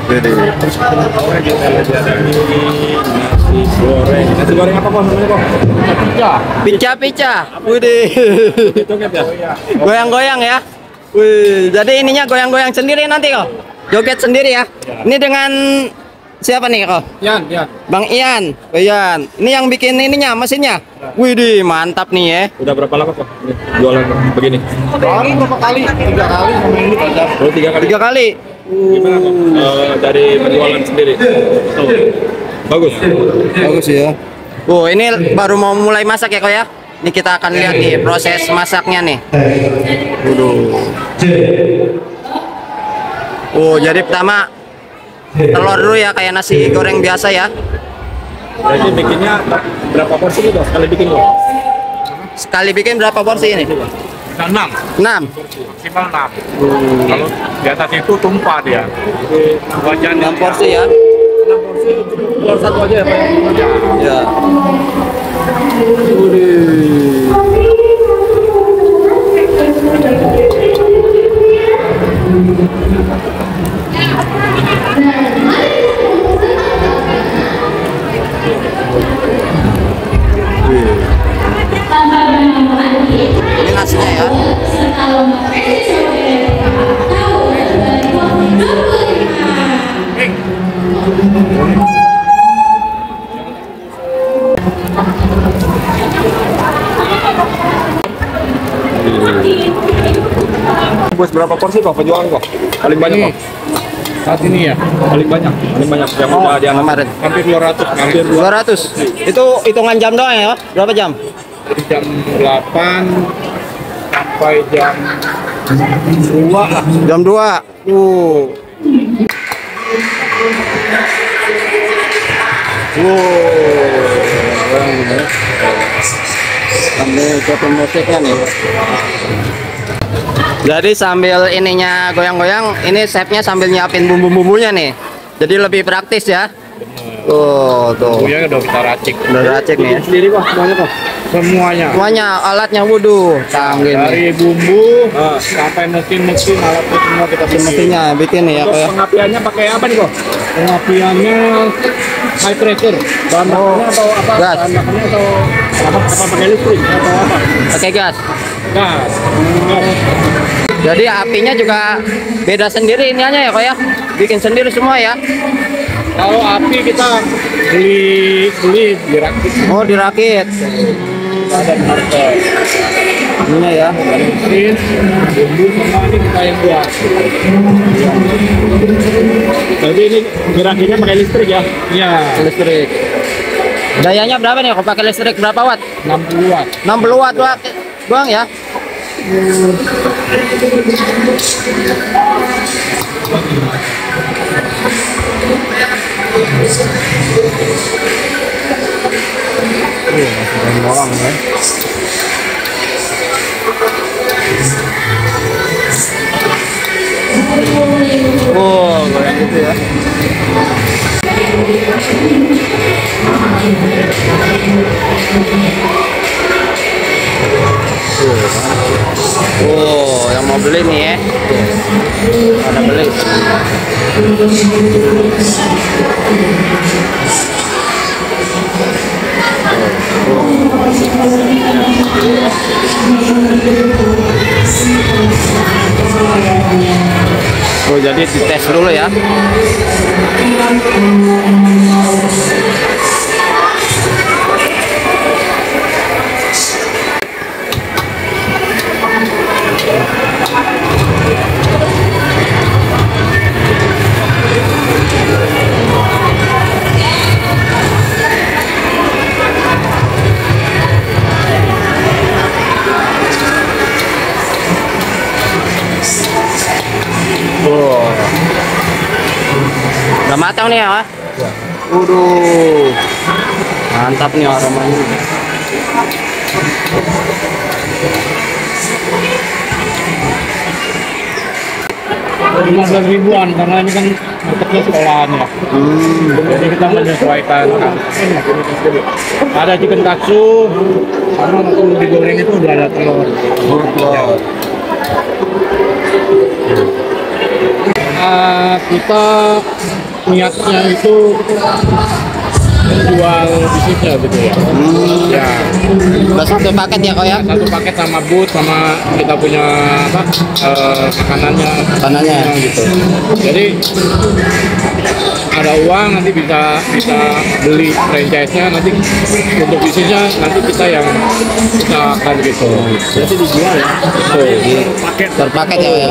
Jadi. Nasi goreng apa kok namanya kok? Pica. Widih. Goyang-goyang ya. Wih, jadi ininya goyang-goyang sendiri nanti kok. Joget sendiri ya. Ini dengan siapa nih kok? Ian. Bang Ian. Oh, Ian. Ini yang bikin ininya, mesinnya. Widih, mantap nih ya. Udah berapa lama kok jualan begini? Baru berapa kali? 3 kali sama ini aja. Oh, 3 kali. 3 kali. Gimana kok dari penjualan sendiri? Bagus. Bagus ya. Oh, ini baru mau mulai masak ya kok ya. Ini kita akan lihat nih proses masaknya nih. Oh, jadi pertama telur dulu ya kayak nasi goreng biasa ya. Jadi bikinnya berapa porsi itu sekali bikin kok? Sekali bikin berapa porsi ini? 6. 6. Maksimal 6. Kalau di atas itu tumpah dia. Wajan 6 porsi ya. 6 porsi telur satu aja ya Pak? Ya. Ini nasinya ya. Bos berapa porsi kok penjualan kok? Paling banyak kok? saat ini ya. Paling banyak yang udah dia kemarin. Hampir 200. hampir 200. Itu hitungan jam doang ya? Berapa jam? Dari jam 8 sampai jam 2 lah. Jam 2. Sambil coba musiknya nih. Jadi sambil ininya goyang-goyang, ini chefnya sambil nyiapin bumbu-bumbunya nih. Jadi lebih praktis ya. Oh, tuh. Bumbunya udah kita racik. Udah racik nih ya. sendiri kok semuanya kok. Semuanya alatnya wudu, canggih nih. Dari bumbu sampai mesin alatnya semua kita bikin. Mesinnya bikin nih ya Untuk kayak. pengapiannya pakai apa nih kok? Pengapiannya high pressure. Bahan bakarnya atau apa? Gas. Bahan bakarnya atau apa pakai listrik atau apa? Pakai gas. Gas. Jadi apinya juga beda sendiri iniannya ya kok ya. Bikin sendiri semua ya. Kalau api kita beli dirakit. Oh, dirakit. Ada harga. Ininya ya. Mesin, bumbu semua ini kita yang buat. Jadi ini geraknya pakai listrik ya? Iya. Listrik. Dayanya berapa nih? Kok pakai listrik berapa watt? 60 watt. 60 watt doang ya. Oh, goyang gitu ya. Oh, yang mau beli nih ya. Ada beli. Oh, jadi dites dulu ya. Oh. Udah matang nih ya. Waduh. Mantap nih aromanya. 15 ribuan karena ini kan marketnya sekolahan ya. Jadi kita menyesuaikan. Ada chicken katsu, sama waktu digoreng itu udah ada telur. kita niatnya itu jual bisnisnya gitu ya. Ya, Satu paket ya kok ya? satu paket sama booth sama kita punya apa makanannya, Makanannya. gitu. Jadi ada uang nanti bisa beli franchise-nya, nanti untuk bisnisnya nanti kita yang usahakan gitu. Jadi dijual ya. Betul. Paket. Per paket ya kok ya?